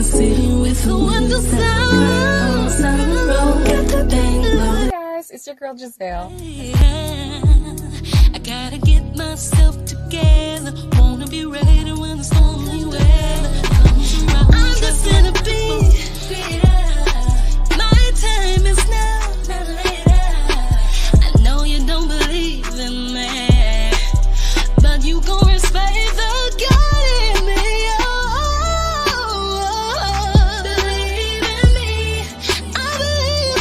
the city with the windows down. Hey guys, it's your girl Giselle. I gotta get myself together. Wanna be ready when the stormy weather comes around. I'm just gonna be. My time is now. I know you don't believe in me, but you gon' respect the God in me. Believe in me. I believe.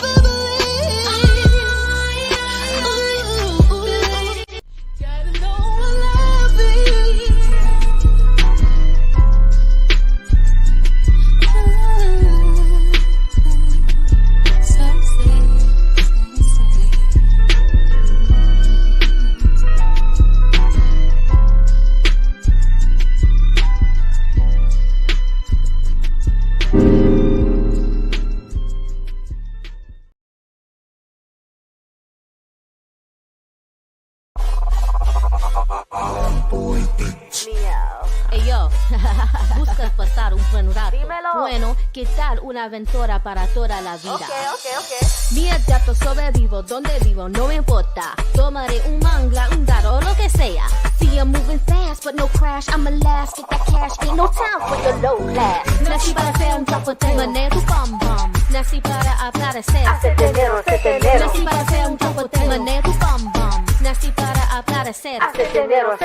Gotta know I love you. Hey yo, buscas pasar un buen rato. Dímelo. Bueno, ¿qué tal una aventura para toda la vida? Ok. Mi gato sobrevivo, donde vivo, no me importa. Tomaré un mangla, un gato o lo que sea. See I'm moving fast, but no crash. I'm a last, get that cash, ain't no time for your low class. Nací para ser un chapoteo, manejo bum bum. Nací para aparecer, hacer dinero. Nací para ser un chapoteo, manejo bum bum. Nací para aparecer, hacer dinero.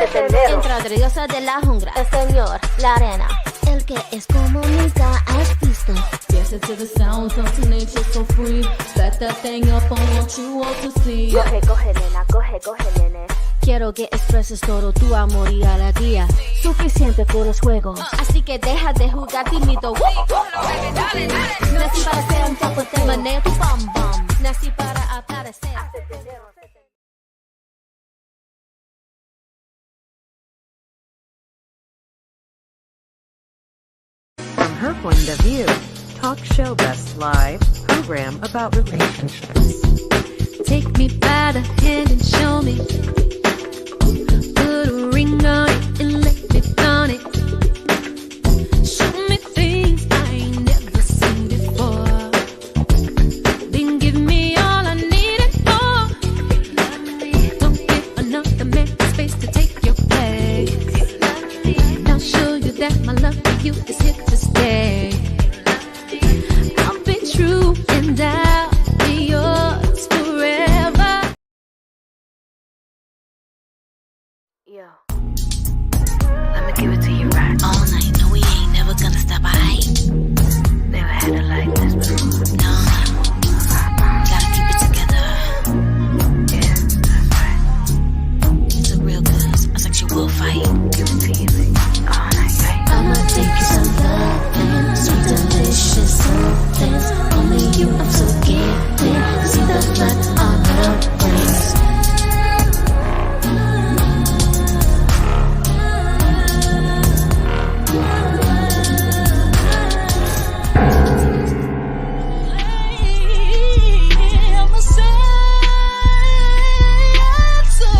Entra la diosa de la jungla, el señor, la arena. El que es como nunca has visto. Dancing to the sounds of nature so free. Set that thing up on what you want to see. Coge, nena, coge, nene. Quiero que expreses todo tu amor y alegría. Suficiente por los juegos. Así que deja de jugar tímido. Nací para ser un chapoteo, manejo tu bum bum. Nací para aparecer. From her point of view, talk show best live program about relationships. Take me by the hand and show me. Put a ring on it and let me on it. Show me things I ain't never seen before. Then give me all I need and more. Don't give another man space to take your place. I'll show you that my love for you is here to stay. I'll be true and I'll be yours forever. Yo. Let me give it to you right all night. No, we ain't never gonna stop. I never had it like this before. No, gotta keep it together. Yeah, that's right. It's a real good sexual fight. Give it to you all night, right? I'ma take you some loving, sweet delicious somethings. Only you, I'm so gifted. See the blood on the rings. I'ma say so.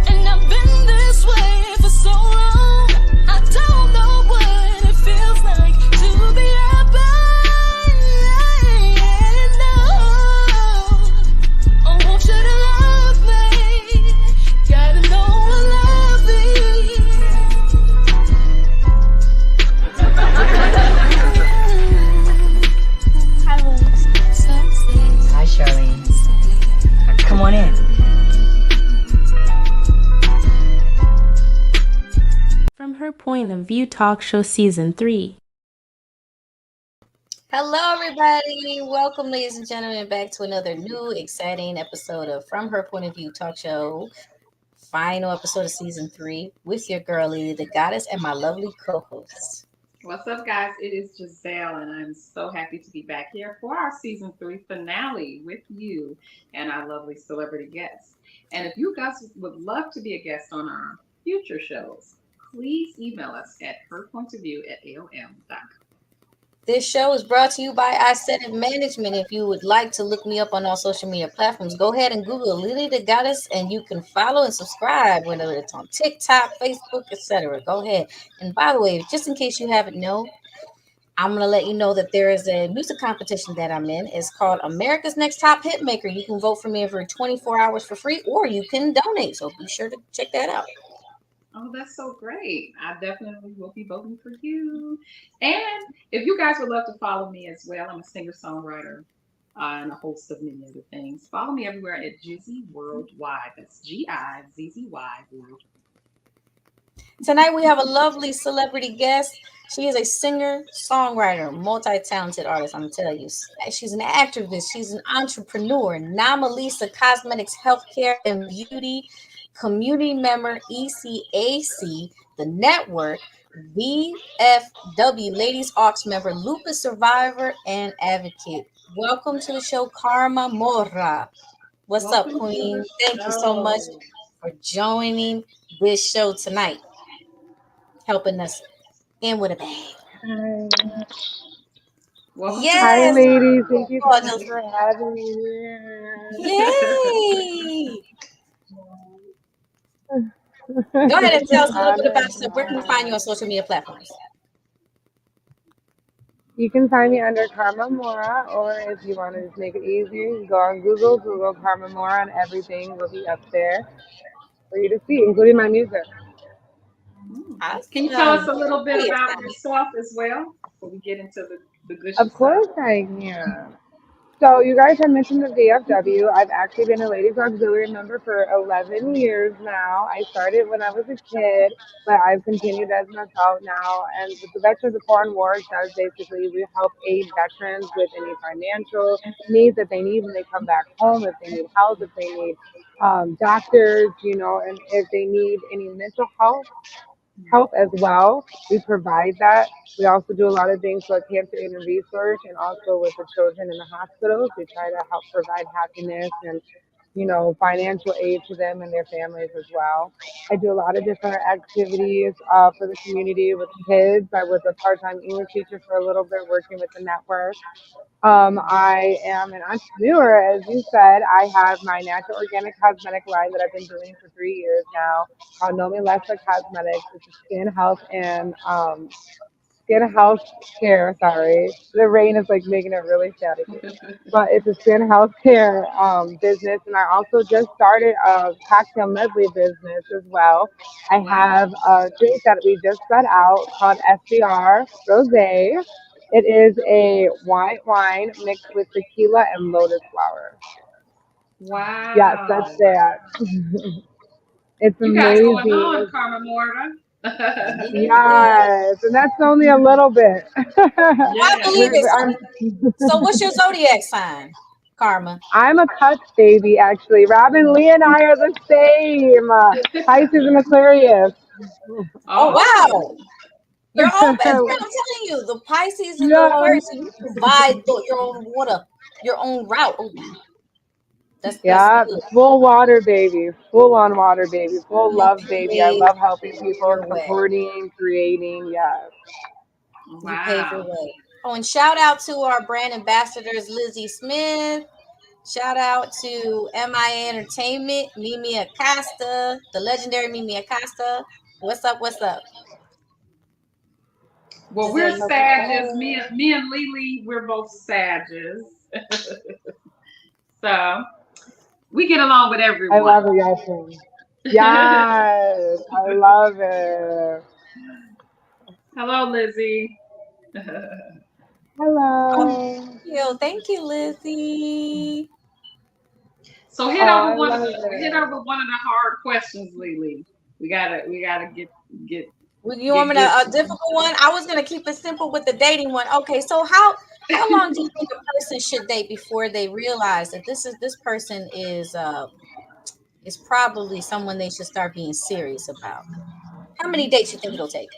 And I've been this way for so long. I don't know what it feels like to be abandoned. No, I want you to love me. Gotta know I love you. Hi, Charlene. Come on in. From Her Point of View Talk Show Season 3. Hello, everybody. Welcome, ladies and gentlemen, back to another new, exciting episode of From Her Point of View Talk Show. Final episode of Season 3 with your girl, Lizzie, the goddess, and my lovely co-host. What's up, guys? It is Giselle, and I'm so happy to be back here for our Season 3 finale with you and our lovely celebrity guests. And if you guys would love to be a guest on our future shows, please email us at herpointofview@aol.com. This show is brought to you by I Said It Management. If you would like to look me up on all social media platforms, go ahead and Google Lily the Goddess, and you can follow and subscribe, whether it's on TikTok, Facebook, etc. Go ahead. And by the way, just in case you haven't known, I'm gonna let you know that there is a music competition that I'm in. It's called America's Next Top Hitmaker. You can vote for me every 24 hours for free, or you can donate. So be sure to check that out. Oh, that's so great. I definitely will be voting for you. And if you guys would love to follow me as well, I'm a singer-songwriter and a host of many other things. Follow me everywhere at Jizzy Worldwide. That's Gizzy Worldwide. Tonight we have a lovely celebrity guest. She is a singer, songwriter, multi-talented artist. I'm gonna tell you, she's an activist. She's an entrepreneur. Nomilessa Cosmetics, Healthcare and Beauty, community member, ECAC, the network, VFW, Ladies Aux member, Lupus survivor, and advocate. Welcome to the show, Karma Mora. What's up, Welcome to Queen? the Thank you so much show. for joining this show tonight, helping us in with a bang. Hi. Welcome to the Hi, Yes, ladies. Thank you so much gorgeous. for having me here. Yay! Go ahead and It's tell an us a little bit about honor. yourself. Where can we find you on social media platforms? You can find me under Karma Mora, or if you want to just make it easier, you can go on Google, Google Karma Mora, and everything will be up there for you to see, including my music. Can you tell us Awesome. a little bit Very about exciting. yourself as well before we get into the gushy Of stuff? course I can. So you guys had mentioned the VFW. I've actually been a ladies auxiliary member for 11 years now. I started when I was a kid, but I've continued as an adult now. And with the Veterans of Foreign Wars does basically we help aid veterans with any financial needs that they need when they come back home, if they need health, if they need doctors, and if they need any mental health help as well. We provide that. We also do a lot of things like cancer aid and research, and also with the children in the hospitals. We try to help provide happiness and financial aid to them and their families as well. I do a lot of different activities for the community with kids. I was a part-time English teacher for a little bit, working with the network. I am an entrepreneur, as you said. I have my natural organic cosmetic line that I've been doing for 3 years now, called Nomilessa Cosmetics. It's a skin health care. Sorry, the rain is like making it really staticky, but it's a skin health care business, and I also just started a cocktail medley business as well. I Wow. have a drink that we just brought out called SBR Rosé. It is a white wine mixed with tequila and lotus flower. Yes, that's Wow. that. It's You got it going on, amazing. Karma Morta. Yeah. Yes, and that's only a little bit. I Yeah. believe it. I'm So what's your zodiac sign, Karma? I'm a Cutch baby, actually. Robin Lee and I are the same. Pisces and Aquarius. Oh Oh. wow. You're all best friend. I'm telling you, the Pisces and the Yes. Aquarius, you provide your own water, your own route. Oh wow. That's Yeah, good. full water baby, full on water baby, full You love baby. I paved love helping people, your way. supporting, creating. Yes. You paved your Wow. way. Oh, and shout out to our brand ambassadors, Lizzie Smith. Shout out to MIA Entertainment, Mimi Acosta, the legendary Mimi Acosta. What's up? What's up? Well, we're Giselle, you Hello, Sages. hello. Me and Lily, we're both Sages. So we get along with I everyone. love it, y'all. Yes, I love it. Hello, Lizzie. oh, Hello. thank you, Lizzie. So Oh, I love hit it. her with one of the hard questions, Lily. We gotta get You want get me to good. a difficult one? I was gonna keep it simple with the dating one. Okay, so how long do you think a person should date before they realize that this person is probably someone they should start being serious about? How many dates you think it'll take?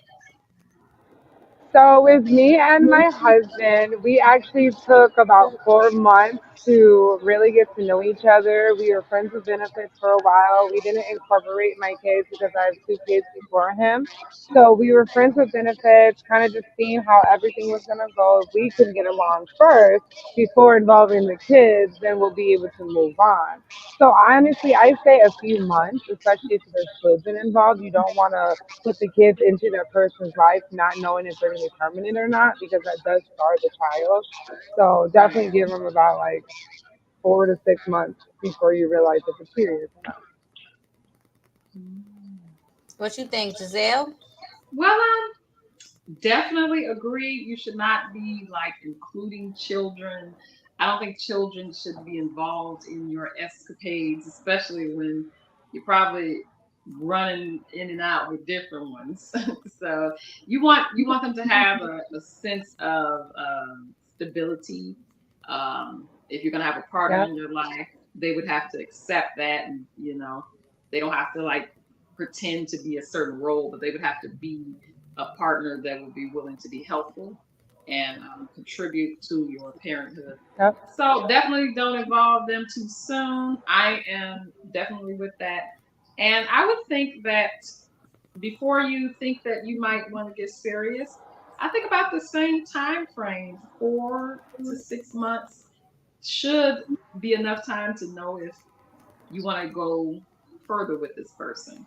So with me and my husband, we actually took about 4 months to really get to know each other. We were friends with benefits for a while. We didn't incorporate my kids because I have two kids before him. So we were friends with benefits, kind of just seeing how everything was gonna go. If we could get along first before involving the kids, then we'll be able to move on. So honestly, I say a few months, especially if there's children involved. You don't want to put the kids into that person's life, not knowing if they're going to be permanent or not, because that does scar the child. So Right. definitely give them about like 4 to 6 months before you realize if it's serious or not. What you think, Giselle? Well, definitely agree. You should not be like including children. I don't think children should be involved in your escapades, especially when you're probably running in and out with different ones. So you want them to have a sense of stability. If you're gonna have a partner Yeah. in your life, they would have to accept that, and they don't have to like pretend to be a certain role, but they would have to be a partner that would be willing to be helpful and contribute to your parenthood. Yep. So definitely don't involve them too soon. I am definitely with that. And I would think that before you think that you might want to get serious, I think about the same time frame, 4 to 6 months should be enough time to know if you want to go further with this person.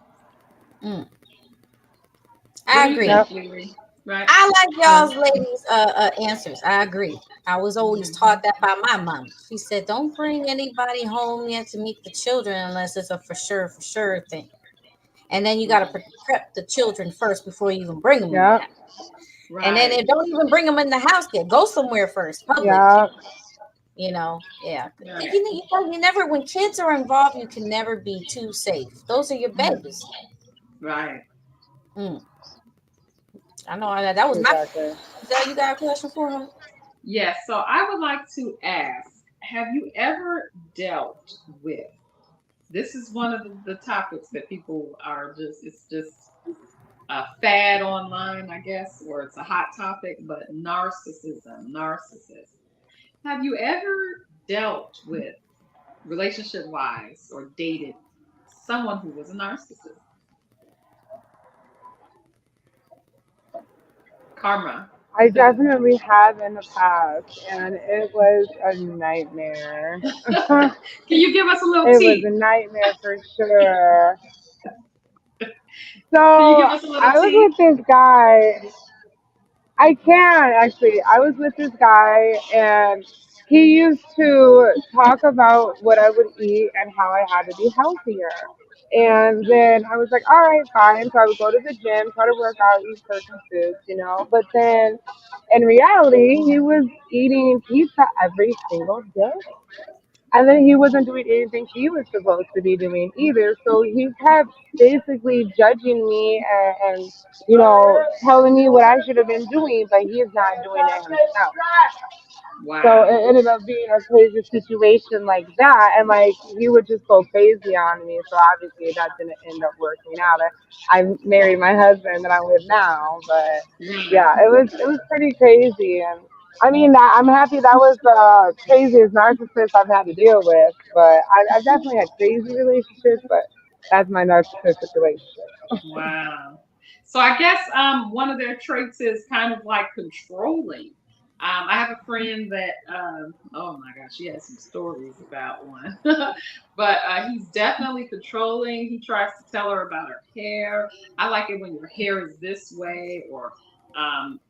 Mm, What I do you agree. think, Yep. Lily? Right? I like Yeah. y'all's ladies' answers. I agree. I was always taught that by my mom. She said, "Don't bring anybody home yet to meet the children unless it's a for sure thing." And then you got to Right. prep the children first before you even bring them in the Yep. house. And then Right. if don't even bring them in the house yet, go somewhere first, public. Yep. Yeah. Right. You never, when kids are involved, you can never be too safe. Those are your babies. Right. Mm, I know that was my. Exactly. Giselle, you got a question for her? Yes. So I would like to ask, have you ever dealt with, this is one of the topics that people are just, it's just a fad online, I guess, or it's a hot topic, but narcissism, narcissist. Have you ever dealt with, relationship wise, or dated someone who was a narcissist? Karma. I definitely have in the past, and it was a nightmare. Can you give us a little It was a tea? nightmare for sure. So Can you give us a little I was tea? with this guy. I can actually. I was with this guy, and he used to talk about what I would eat and how I had to be healthier. And then I was like, all right, fine. So I would go to the gym, try to work out, eat certain foods. But then in reality, he was eating pizza every single day. And then he wasn't doing anything he was supposed to be doing either. So he kept basically judging me and telling me what I should have been doing, but he's not doing it himself. So Wow. it ended up being a crazy situation like that. And like he would just go crazy on me. So obviously that didn't end up working out. I married my husband that I'm with now. But Right. yeah, it was pretty crazy. And I mean, I'm happy that was the craziest narcissist I've had to deal with. But I've definitely had crazy relationships, but that's my narcissistic relationship. Wow. So I guess one of their traits is kind of like controlling. I have a friend that oh my gosh, she has some stories about one. But he's definitely controlling. He tries to tell her about her hair. I like it when your hair is this way, or um,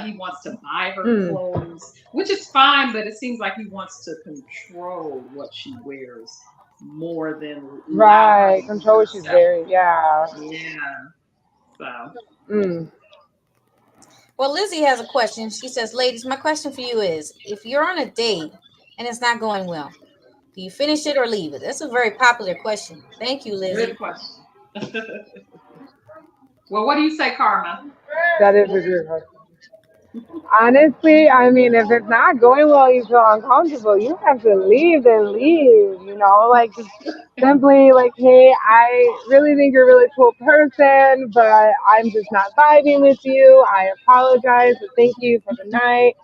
he wants to buy her Mm, clothes, which is fine, but it seems like he wants to control what she wears more than allow her to right. be Control issues herself. very, yeah. Yeah. So, Mm. Well, Lizzie has a question. She says, "Ladies, my question for you is: if you're on a date and it's not going well, do you finish it or leave it?" That's a very popular question. Thank you, good Lizzie. question. Well, what do you say, Karma? That is a good question. Honestly, I mean, if it's not going well, you feel uncomfortable, you have to leave, then leave, like just simply like, hey, I really think you're a really cool person, but I'm just not vibing with you. I apologize, but thank you for the night.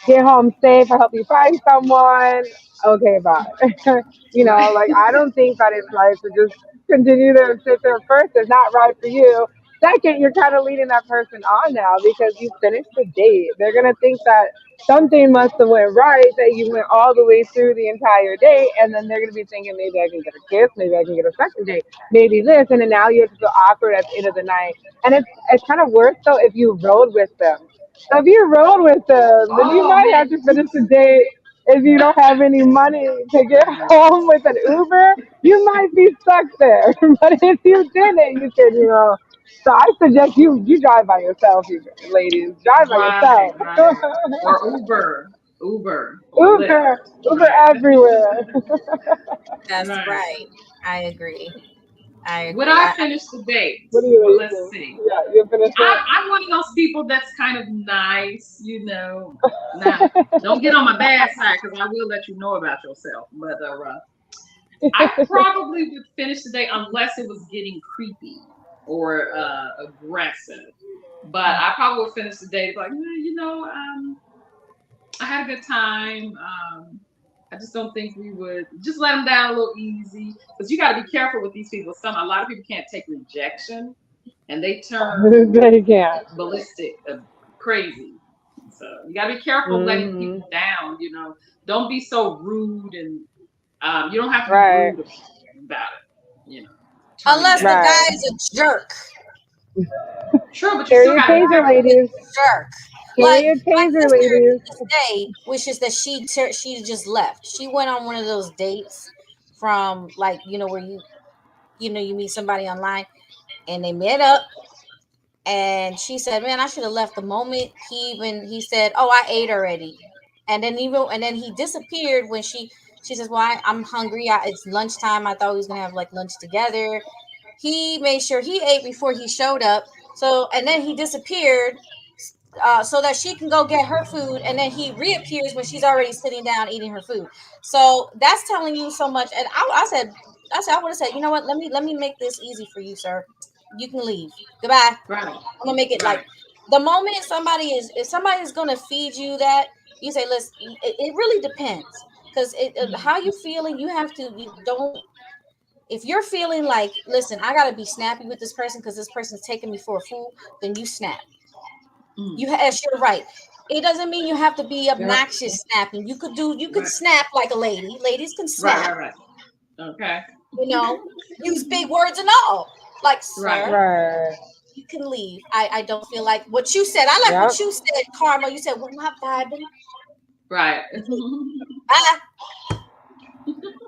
Get home safe. I hope you find someone. Okay, bye. Right. Like I don't think that it's right to just continue to sit there. First, it's not right for you. Second, you're kind of leading that person on now because you finished the date. They're gonna think that something must have went right, that you went all the way through the entire date, and then they're gonna be thinking maybe I can get a kiss, maybe I can get a second date, maybe this, and then now you have to feel awkward at the end of the night. And it's kind of worse though if you rode with them. So if you rode with them, then you Oh might man. have to finish the date if you don't have any money to get home with an Uber. You might be stuck there. But if you didn't, you could, So I suggest you drive by yourself, you ladies. Drive by Right, yourself. right. Or Uber or Lyft. Uber, Uber Right, everywhere. That's right. right. I agree. I Would agree. I finish the date? What do you Well, ladies let's think? see. Yeah, you finish it. I'm one of those people that's kind of nice, you know. Now, don't get on my bad side because I will let you know about yourself. But I probably would finish the date unless it was getting creepy or aggressive. But I probably would finish the date like, I had a good time. I just don't think we would just let them down a little easy because you got to be careful with these people. A lot of people can't take rejection, and they turn They can't. ballistic, crazy. So you got to be careful letting Hmm. people down. Don't be so rude, and you don't have to be Right, rude about it. Turning Unless the down. right. guy is a jerk. True, but you Carry still your got to be taser, careful. He's ladies. a jerk. Carry Like your my taser, sister ladies. to this day wishes that she just left. She went on one of those dates from like where you meet somebody online and they met up and she said, "Man, I should have left the moment he said, "Oh, I ate already." And then he disappeared when she says, "Well, I'm hungry. It's lunchtime. I thought we was going to have like lunch together." He made sure he ate before he showed up. So, and then he disappeared so that she can go get her food, and then he reappears when she's already sitting down eating her food. So that's telling you so much. And I would have said, you know what? Let me make this easy for you, sir. You can leave. Goodbye. Right, I'm gonna make it like right. the moment if somebody is gonna feed you that, you say, listen, it really depends because how you feeling. You have to you don't if you're feeling like, listen, I gotta be snappy with this person because this person's taking me for a fool, then you snap. Mm. That's your right. It doesn't mean you have to be Yep. obnoxious snapping. You could Right, snap like a lady. Ladies can right, snap, right, right. Okay. use big words and all. Like, Right. sir, Right. you can leave. I don't feel like what you said. I like what Yep. you said, Karma. You said we're not vibing. Right. Bye.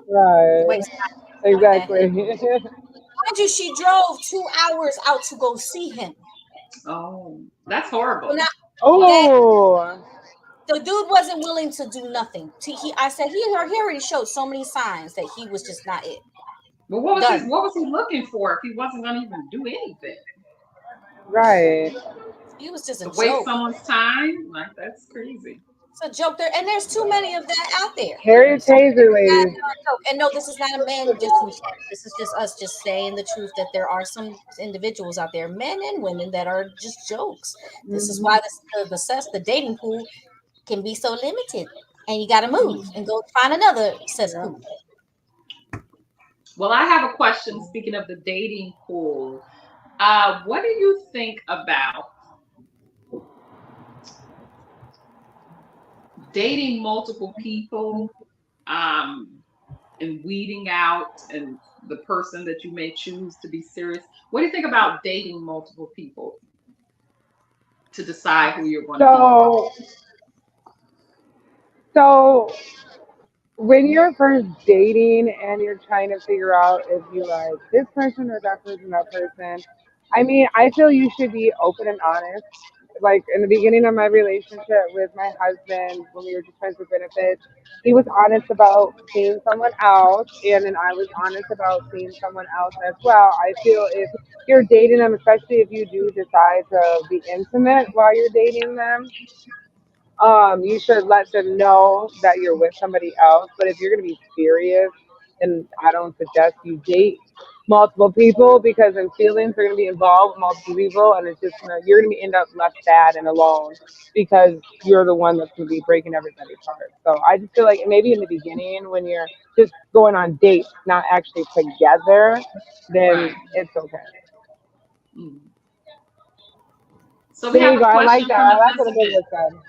Right. Waste time. Okay. Exactly. Mind you, she drove 2 hours out to go see him. Oh, that's So horrible. now that Oh. the dude wasn't willing to do nothing. I said he already showed so many signs that he was just not it. But Done. what was he looking for if he wasn't gonna even do anything? Right. He was just a To waste joke. someone's time? Like that's crazy. It's a joke there, and there's too many of that out there. Carry your Some taser, guys ladies. are a joke. And no, this is not a man dissing. This is just us just saying the truth that there are some individuals out there, men and women, that are just jokes. This is Hmm. why the dating pool can be so limited, and you got to move and go find another Yeah. cesspool. Well, I have a question. Speaking of the dating pool, what do you think about dating multiple people, um, and weeding out and the person that you may choose to be serious? What do you think about dating multiple people to decide who you're going to be with? So, so when you're first dating and you're trying to figure out if you like this person or that person, I mean, I feel you should be open and honest like in the beginning of my relationship with my husband, when we were just friends with benefits, he was honest about seeing someone else, and then I was honest about seeing someone else as well. I feel if you're dating them, especially if you do decide to be intimate while you're dating them, you should let them know that you're with somebody else. But if you're gonna be serious, then I don't suggest you date multiple people because then feelings are gonna be involved with multiple people, and it's just you're gonna be end up left sad and alone because you're the one that's gonna be breaking everybody apart. So I just feel like maybe in the beginning when you're just going on dates, not actually together, Right. then it's okay. Mm. So we There have you a go. I like question that. from I like what Elizabeth. Elizabeth said.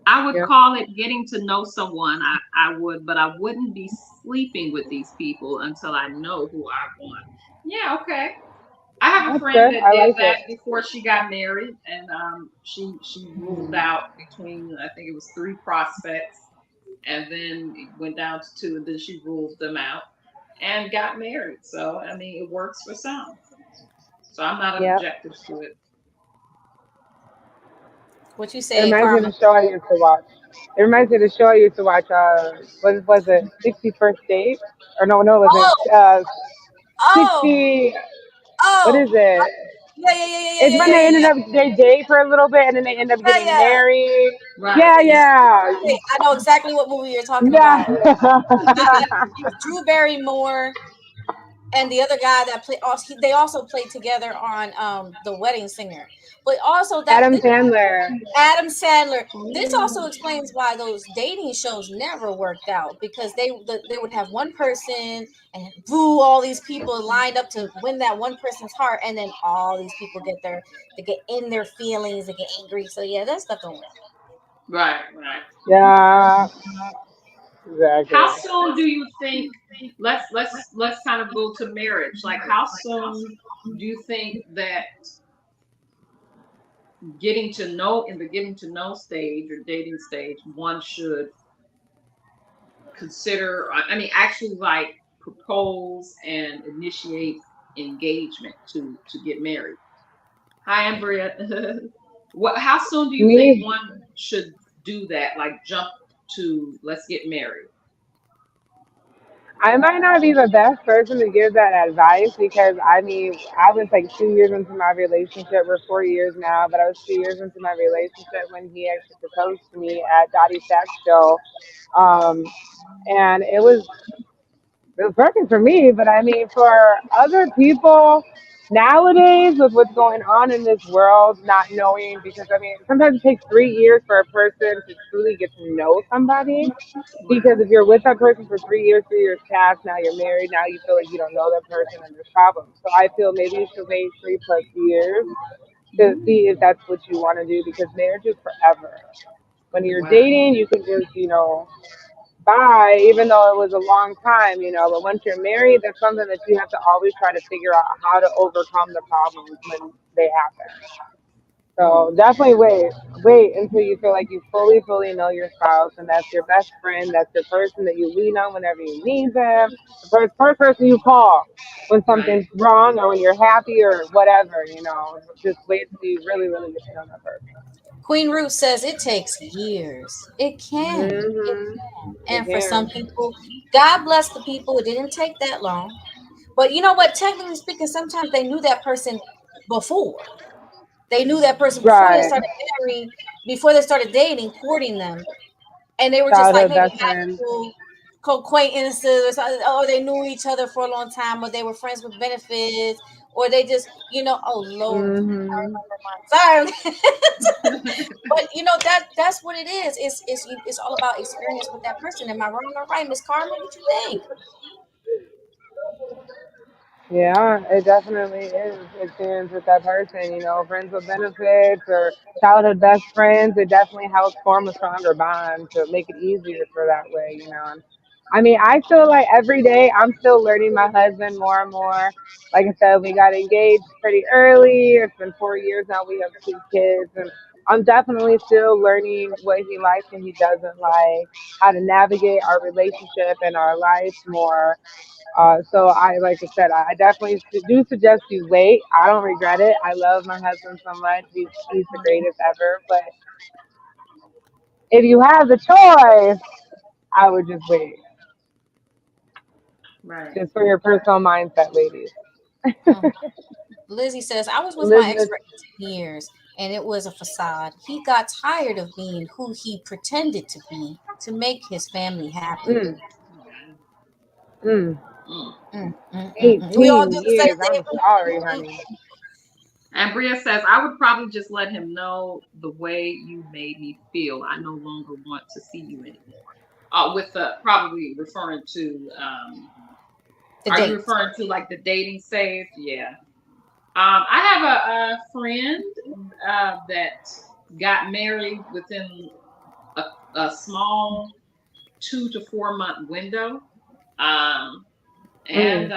I would Yeah. call it getting to know someone. I would, but I wouldn't be sleeping with these people until I know who I want. Yeah, okay. I have a That's friend good. that I did like it. that before she got married, and she ruled Mhm. out between, I think it was three prospects, and then it went down to two, and then she ruled them out and got married. So I mean, it works for some. So I'm not Yeah. objective to it. What you It say, reminds me of Karma? the show I used to watch. It reminds me of the show I used to watch. Was it 61st Date? Or no, it wasn't. Oh, oh, 60. What oh. is it? Yeah, yeah, yeah, yeah, yeah, It's yeah, when yeah, they ended yeah, up they date for a little bit and then they end up yeah, getting yeah. married. Right. Yeah, Yeah. yeah, Okay, I know exactly what movie you're talking yeah. about. It was Drew Barrymore and the other guy that played. Also, they also played together on The Wedding Singer. But also that Adam Sandler. Adam Sandler. This Ooh. also explains why those dating shows never worked out because they would have one person and boo all these people lined up to win that one person's heart, and then all these people they get in their feelings, they get angry. So yeah, that stuff don't work. Right, right. Yeah, How exactly. soon do you think, let's kind of go to marriage. Like how soon do you think that getting to know in the getting to know stage or dating stage one should consider, I mean actually like propose and initiate engagement to get married? Hi, Ambria. What, how soon do you think Me, one should do that? Like jump to let's get married. I might not be the best person to give that advice because I mean, I was like 2 years into my relationship. We're 4 years now, but I was 2 years into my relationship when he actually proposed to me at Dottie Stack's show. Um, and it was working for me, but I mean, for other people nowadays, with what's going on in this world, not knowing, because I mean, sometimes it takes 3 years for a person to truly get to know somebody. Right. Because if you're with that person for 3 years, 3 years past, now you're married, now you feel like you don't know that person and there's problems. So I feel maybe you should wait 3+ years to see if that's what you want to do because marriage is forever. When you're Wow. dating, you can just, bye, even though it was a long time, but once you're married, that's something that you have to always try to figure out how to overcome the problems when they happen. Mm. So definitely wait until you feel like you fully know your spouse, and that's your best friend. That's your person that you lean on whenever you need them. The first person you call when Right. something's wrong or when you're happy or whatever. Just wait till you really get to know that person. Queen Ruth says it takes years. It can. Mhm. It And for some can. people, God bless the people, it didn't take that long. But you know what? Technically speaking, sometimes they knew that person before. They knew that person before they Right. started marrying, before they started dating, courting them. And they were just like Childhood maybe best high friend. school acquaintances or something. Oh, they knew each other for a long time, or they were friends with benefits, or they just, oh Lord, I Mhm. remember mine. Sorry. But that's what it is. It's all about experience with that person. Am I wrong or right, Miss Karma? What you think? Yeah, it definitely is experience with that person, friends with benefits or childhood best friends. It definitely helps form a stronger bond to make it easier for that way. And I mean, I feel like every day I'm still learning my husband more and more. Like I said, we got engaged pretty early. It's been 4 years now. We have 2 kids, and I'm definitely still learning what he likes and he doesn't like, how to navigate our relationship and our life more So like I said, I definitely do suggest you wait. I don't regret it. I love my husband so much. He's the greatest ever. But if you have the choice, I would just wait. Right. Just for your personal mindset, ladies. Mm. Lizzie says, I was with my ex Elizabeth, for 18 years and it was a facade. He got tired of being who he pretended to be to make his family happy. mm, mm, Mm. We all do 18 the same years. thing. I'm sorry, honey. And Bria says, I would probably just let him know the way you made me feel. I no longer want to see you anymore. With probably referring to, The are date. you referring to like the dating stage? Yeah. I have a friend that got married within a small 2 to 4 month window. And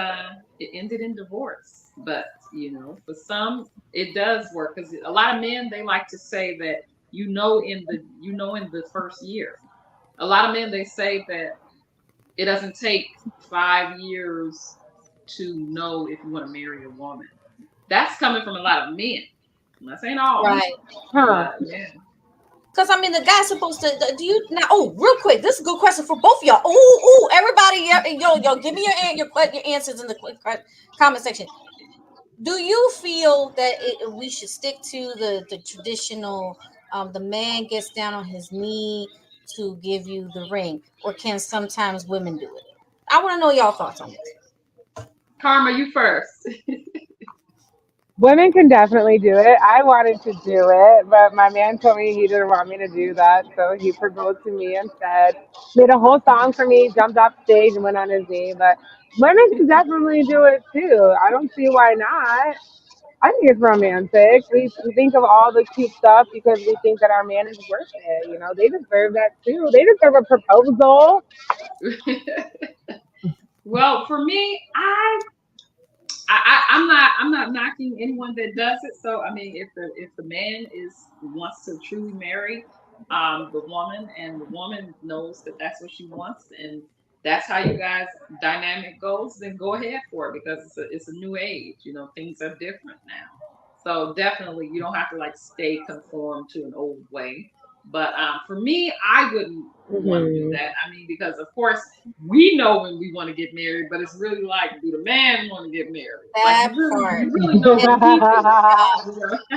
it ended in divorce. But for some, it does work because a lot of men, they like to say that in the first year. A lot of men, they say that it doesn't take 5 years to know if you want to marry a woman. That's coming from a lot of men. I'm not saying all, Right. Huh. but yeah. Because I mean, the guy's supposed to. Do you now? Oh, real quick, this is a good question for both of y'all. Oh, everybody, yo, give me your answers in the comment section. Do you feel that we should stick to the traditional? The man gets down on his knee to give you the ring, or can sometimes women do it? I want to know y'all thoughts on this. Karma, you first. Women can definitely do it. I wanted to do it, but my man told me he didn't want me to do that, so he proposed to me instead. Made a whole song for me, jumped off stage and went on his knee. But women can definitely do it too. I don't see why not. I think it's romantic. We think of all the cute stuff because we think that our man is worth it. You know, they deserve that too. They deserve a proposal. Well, for me, I'm not knocking anyone that does it. So I mean, if the man wants to truly marry the woman, and the woman knows that that's what she wants, and that's how you guys dynamic goes, then go ahead for it because it's a new age. Things are different now. So definitely, you don't have to like stay conformed to an old way. But for me, I wouldn't want to do Hmm. that. I mean, because of course we know when we want to get married, but it's really like, do the man want to get married? Like That part. you really know what he thinks.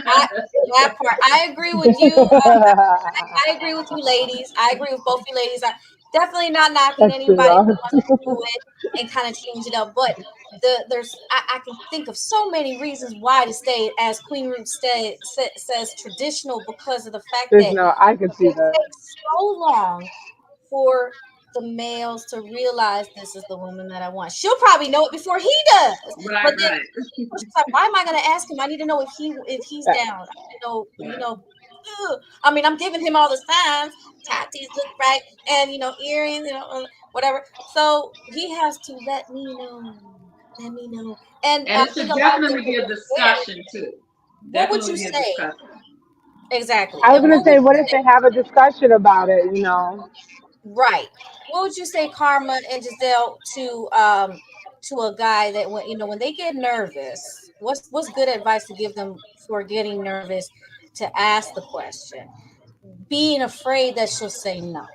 That part. I agree with you. I agree with you, ladies. I agree with both you ladies. I definitely not knocking That's true, anybody who though. wants to do it and kind of change it up. But I can think of so many reasons why to stay, as Queen Root says, traditional, because of the fact There's that no, I can see it that. takes so long for the males to realize this is the woman that I want. She'll probably know it before he does. Right, But then right. she's like, why am I gonna ask him? I need to know if he's down. I mean, I'm giving him all the signs. Tattoos look right, and earrings, whatever. So he has to let me know. Let me know. And And I it think should a lot of definitely people be a are scared. discussion too. What would you Definitely be a say? discussion. Exactly. I was And gonna what would say, what you if say? they have a discussion about it? You know, Right. What would you say, Karma and Giselle, to a guy that when they get nervous, what's good advice to give them for getting nervous to ask the question, being afraid that she'll say no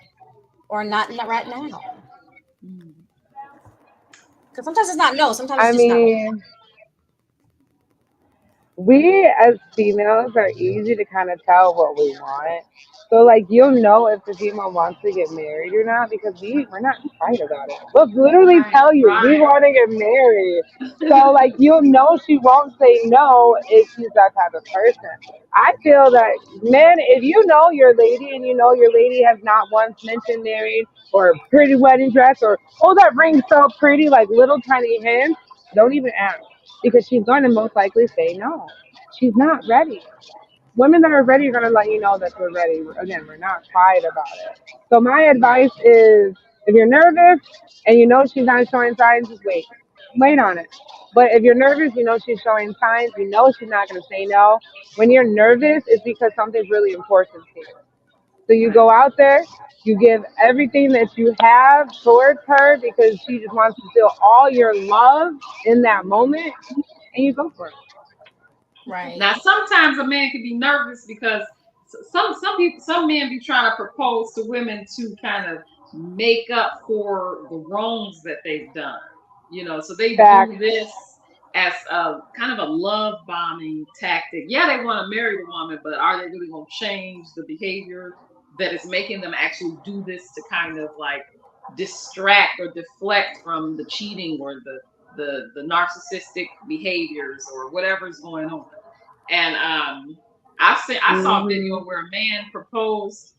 or not right now? Because sometimes it's not no, sometimes it's I just no. mean, we as females are easy to kind of tell what we want. So like you'll know if the female wants to get married or not because we're not shy about it. We'll literally Right, tell you we right. want to get married. So like you'll know she won't say no if she's that type of person. I feel that men, if you know your lady and you know your lady has not once mentioned married or a pretty wedding dress or oh that ring's so pretty, like little tiny hints, don't even ask because she's going to most likely say no. She's not ready. Women that are ready are going to let you know that we're ready. Again, we're not quiet about it. So my advice is if you're nervous and you know she's not showing signs, just wait. Wait on it. But if you're nervous, you know she's showing signs, you know she's not going to say no. When you're nervous, it's because something's really important to you. So you go out there, you give everything that you have towards her because she just wants to feel all your love in that moment, and you go for it. Right. Now, sometimes a man can be nervous because some men be trying to propose to women to kind of make up for the wrongs that they've done. So they Facts. do this as a kind of a love bombing tactic. Yeah, they want to marry the woman, but are they really going to change the behavior that is making them actually do this to kind of like distract or deflect from the cheating or the narcissistic behaviors or whatever's going on? And I saw a Hmm. video where a man proposed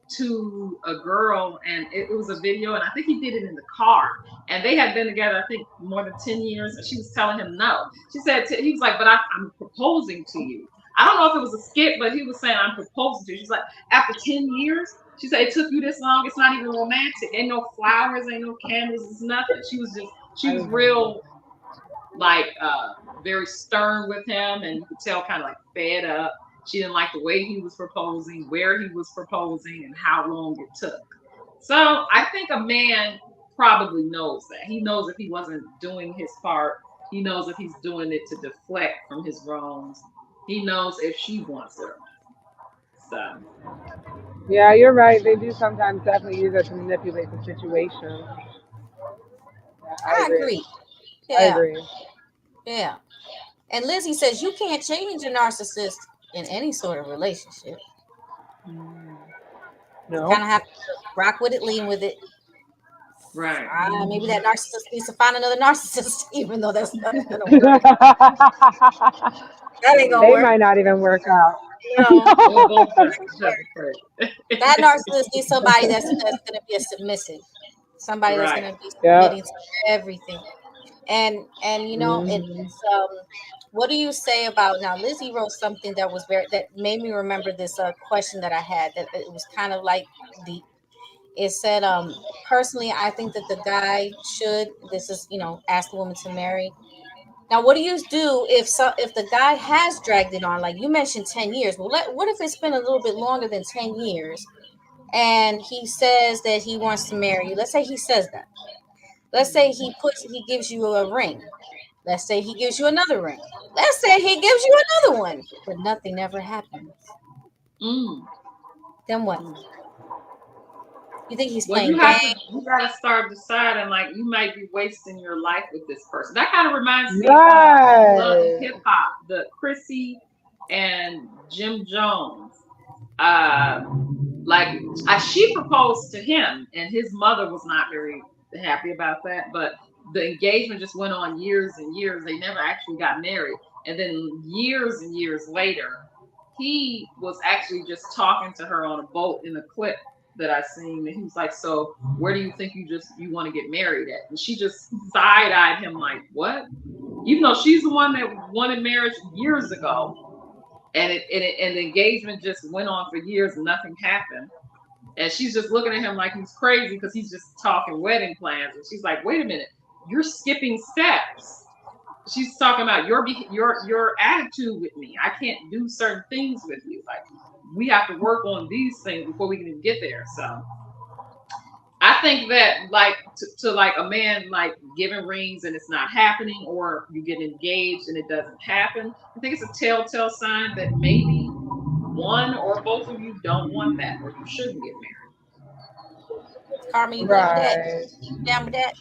to a girl, and it was a video, and I think he did it in the car. And they had been together, I think, more than 10 years, and she was telling him no. She said, he was like, but I'm proposing to you. I don't know if it was a skit, but he was saying, I'm proposing to you. She's like, after 10 years? She said, it took you this long? It's not even romantic. Ain't no flowers, ain't no candles, it's nothing. She was real, like, very stern with him, and you could tell kind of like fed up. She didn't like the way he was proposing, where he was proposing, and how long it took. So I think a man probably knows that. He knows if he wasn't doing his part. He knows if he's doing it to deflect from his wrongs. He knows if she wants it or not. Yeah, you're right. They do sometimes definitely use it to manipulate the situation. Yeah, I I agree. agree. I Yeah. agree. Yeah. And Lizzie says you can't change a narcissist in any sort of relationship. You No. kind of have to rock with it, lean with it. Right. Maybe that narcissist needs to find another narcissist, even though that's not gonna work. That ain't gonna They work. might not even work out. No, Or both of them. that narcissist needs somebody that's gonna be a submissive, somebody that's Right. gonna be Yep. submitting to everything. And Mhm. it's what do you say about now? Lizzie wrote something that was that made me remember this question that I had, that it was kind of like deep. It said, personally, I think that the guy should, this is, ask the woman to marry. Now, what do you do if the guy has dragged it on? Like you mentioned 10 years. Well, what if it's been a little bit longer than 10 years and he says that he wants to marry you? Let's say he says that. Let's say he gives you a ring. Let's say he gives you another ring. Let's say he gives you another one, but nothing ever happens. Mm. Then what? You think he's Well, playing you games? gotta start deciding, like, you might be wasting your life with this person. That kind of reminds me of Love and Right. Hip Hop, the Chrissy and Jim Jones. Uh, like, she proposed to him, and his mother was not very happy about that. But the engagement just went on years and years. They never actually got married. And then years and years later, he was actually just talking to her on a boat in a clip that I seen, and he was like, "So where do you think you want to get married at?" And she just side eyed him like, "What?" Even though she's the one that wanted marriage years ago, and the engagement just went on for years and nothing happened. And she's just looking at him like he's crazy because he's just talking wedding plans. And she's like, "Wait a minute, you're skipping steps." She's talking about your attitude with me. I can't do certain things with you. Like, we have to work on these things before we can even get there. So I think that, like, to like a man, like, giving rings and it's not happening, or you get engaged and it doesn't happen, I think it's a telltale sign that maybe one or both of you don't want that, or you shouldn't get married. Carmen, you good with that? Right. You down with that?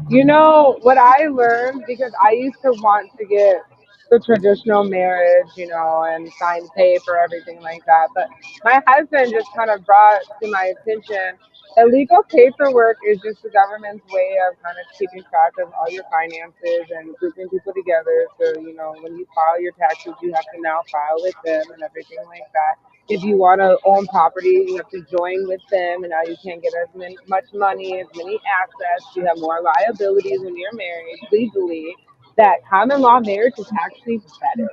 You know what I learned, because I used to want to get the traditional marriage, and sign paper, everything like that. But my husband just kind of brought to my attention that legal paperwork is just the government's way of kind of keeping track of all your finances and grouping people together. So, when you file your taxes, you have to now file with them and everything like that. If you want to own property, you have to join with them, and now you can't get much money, as many assets. You have more liabilities when you're married legally. That common law marriage is actually better.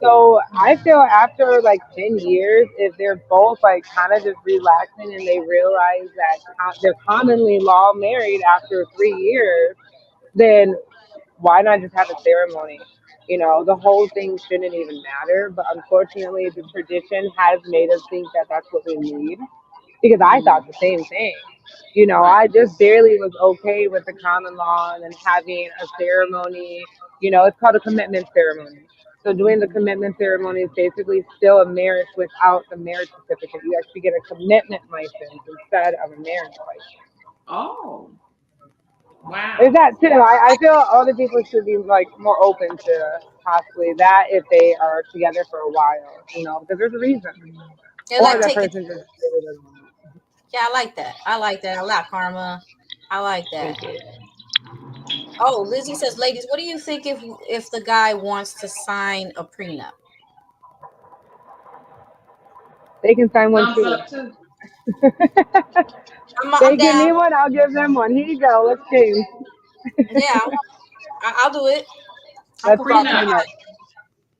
So I feel after like 10 years, if they're both like kind of just relaxing and they realize that they're commonly law married after 3 years, then why not just have a ceremony? You know, the whole thing shouldn't even matter, but unfortunately, the tradition has made us think that that's what we need. Because I thought the same thing. You know, Right. I just barely was okay with the common law and then having a ceremony. You know, it's called a commitment ceremony. So doing the commitment ceremony is basically still a marriage without the marriage certificate. You actually get a commitment license instead of a marriage license. Oh, There's wow. that too. I feel other people should be like more open to possibly that if they are together for a while, you know, because there's a reason. They're Or like that taking. person just really doesn't want it. Yeah, I like that. I like that. I like karma. I like that. Thank you. Oh, Lizzie says, ladies, what do you think if the guy wants to sign a prenup? They can sign one Thumbs too. up too. I'm They give down. me one, I'll give them one. Here you go. Let's change. Yeah, I'll do it. I'm Let's cool talk about that. Prenup.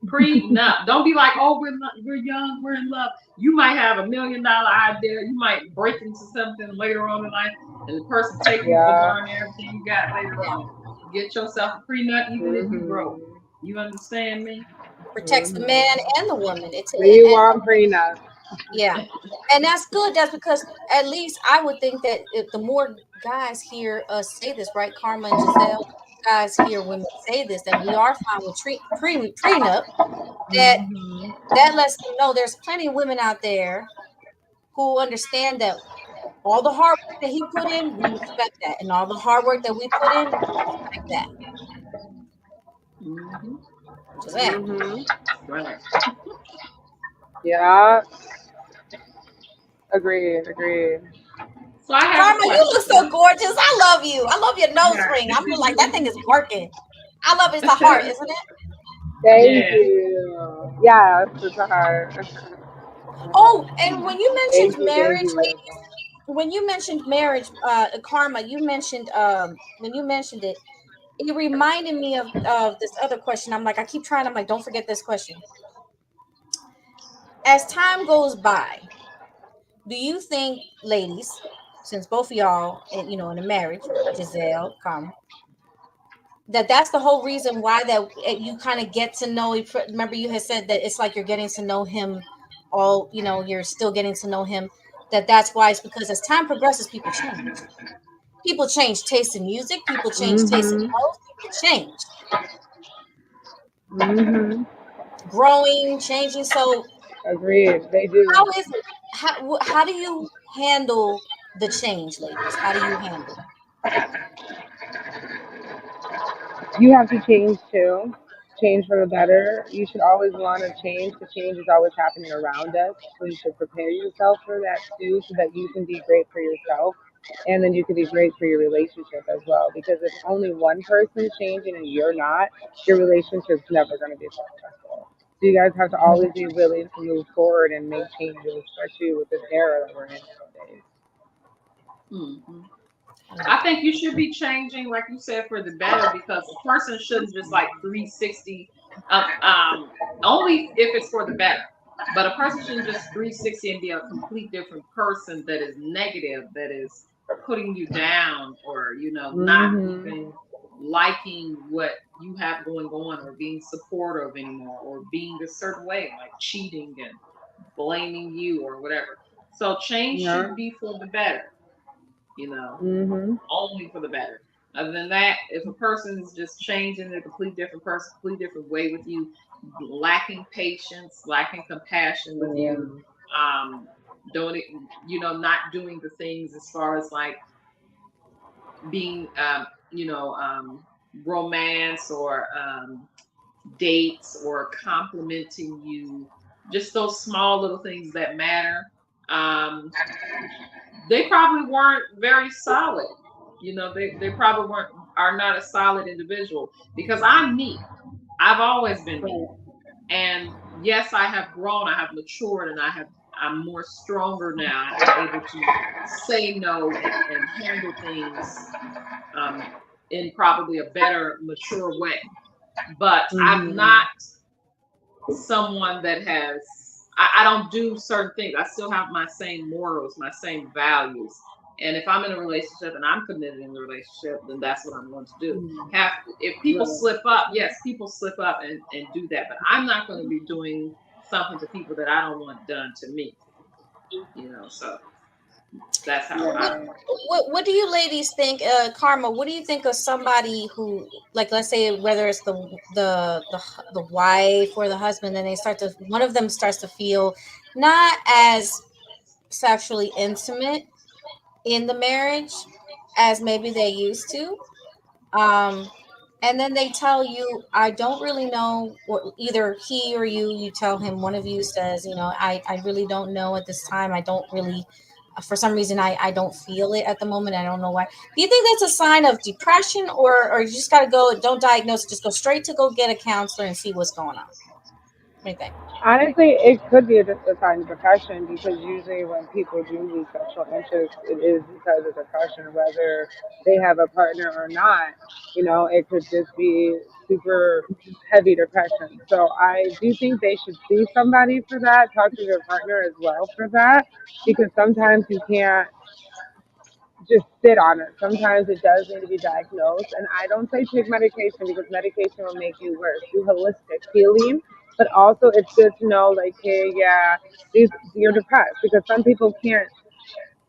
prenup. Prenup. Don't be like, oh, we're young, we're in love. You might have $1 million idea. You might break into something later on in life, and the person take you for Yeah. darn near everything you got later on. Get yourself a prenup, even if you broke. Mhm. You understand me? Protects the man Mhm. and the woman. We And want prenup. yeah, and that's good. That's because at least I would think that if the more guys hear us say this, right, Karma and Giselle, guys hear women say this, that we are fine with prenup. That Mhm. that lets them know there's plenty of women out there who understand that all the hard work that he put in, we respect that, and all the hard work that we put in, we respect that. Mm-hmm. Just saying. Mhm. Right. Yeah. Agreed. Agreed. So I have a Karma, you look so question. gorgeous. I love you. I love your nose Right. ring. I'm like, that thing is working. I love it. It's a heart, isn't it? Thank Yeah. you. Yes, it's a heart. Oh, and when you Thank mentioned you. Thank marriage, you. ladies, when you mentioned marriage, Karma, you mentioned when you mentioned it, it reminded me of this other question. I'm like, I keep trying. I'm like, don't forget this question. As time goes by, do you think, ladies, since both of y'all, in a marriage, Giselle, Karma, that's the whole reason why that you kind of get to know. Remember, you had said that it's like you're getting to know him. You're still getting to know him. That's why it's because as time progresses, people change. People change taste in music. People change taste in Mhm. clothes. People change, Mhm. growing, changing. So, Agreed. They how do. is it? How do you handle the change, ladies? How do you handle it? You have to change too. Change for the better. You should always want to change because change is always happening around us. So you should prepare yourself for that too so that you can be great for yourself and then you can be great for your relationship as well. Because if only one person's changing and you're not, your relationship's never going to be successful. So you guys have to always be willing to move forward and make changes, especially with this era that we're in nowadays. Mm-hmm. I think you should be changing, like you said, for the better because a person shouldn't just like 360, um, um, only if it's for the better. But a person shouldn't just 360 and be a complete different person that is negative, that is putting you down, or not Mhm. even liking what you have going on, or being supportive anymore, or being a certain way, like cheating and blaming you or whatever. So change Yeah. should be for the better. You know Mhm. only for the better. Other than that, if a person is just changing a complete different person, complete different way with you, lacking patience, lacking compassion with Yeah. you, um, don't not doing the things as far as like being, romance or dates or complimenting you, just those small little things that matter. Um, they probably weren't very solid. They probably are not a solid individual because I'm me. I've always been me. And yes, I have grown, I have matured, and I'm more stronger now. I'm able to say no and handle things um, in probably a better, mature way. But I'm Mhm. not someone that I don't do certain things. I still have my same morals, my same values. And if I'm in a relationship and I'm committed in the relationship, then that's what I'm going to do. If people slip up, yes, people slip up and do that, but I'm not going to be doing something to people that I don't want done to me. So that's how What do you ladies think, Karma? What do you think of somebody who, like, let's say whether it's the wife or the husband, then one of them starts to feel not as sexually intimate in the marriage as maybe they used to, and then they tell you, I don't really know what, either he or you tell him, one of you says, I really don't know at this time. I don't really, for some reason, I don't feel it at the moment. I don't know why. Do you think that's a sign of depression, or you just got to go, don't diagnose, just go straight to go get a counselor and see what's going on? What do you think? Honestly, it could be just a sign of depression, because usually when people do lose sexual interest, it is because of depression, whether they have a partner or not. It could just be super heavy depression. So I do think they should see somebody for that, talk to their partner as well for that, because sometimes you can't just sit on it. Sometimes it does need to be diagnosed. And I don't say take medication, because medication will make you worse. Do holistic healing. But also it's good to know, like, hey, yeah, you're depressed, because some people can't,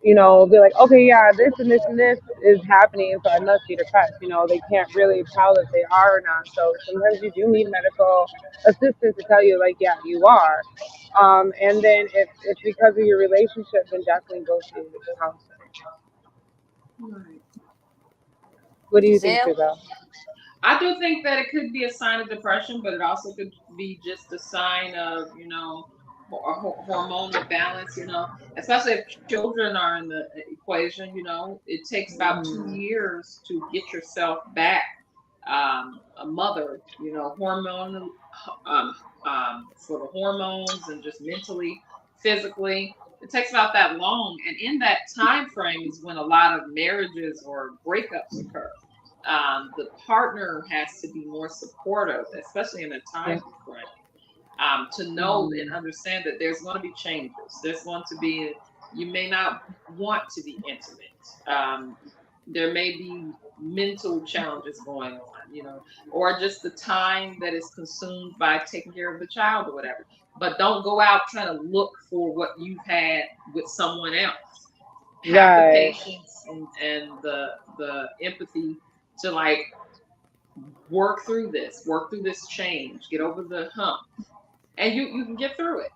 be like, okay, yeah, this and this and this is happening, so I must be depressed. They can't really tell if they are or not. So sometimes you do need medical assistance to tell you, like, yeah, you are. And then if it's because of your relationship, then definitely go see a counselor. Right. What do you think, Zell? Isabel? I do think that it could be a sign of depression, but it also could be just a sign of, hormonal balance, especially if children are in the equation. It takes about 2 years to get yourself back a mother, hormonal, for the hormones and just mentally, physically. It takes about that long. And in that time frame is when a lot of marriages or breakups occur. The partner has to be more supportive, especially in a time frame, to know and understand that there's going to be changes. There's going to be, you may not want to be intimate. There may be mental challenges going on, or just the time that is consumed by taking care of the child or whatever. But don't go out trying to look for what you've had with someone else. Have the patience and the empathy to, like, work through this change, get over the hump, and you can get through it.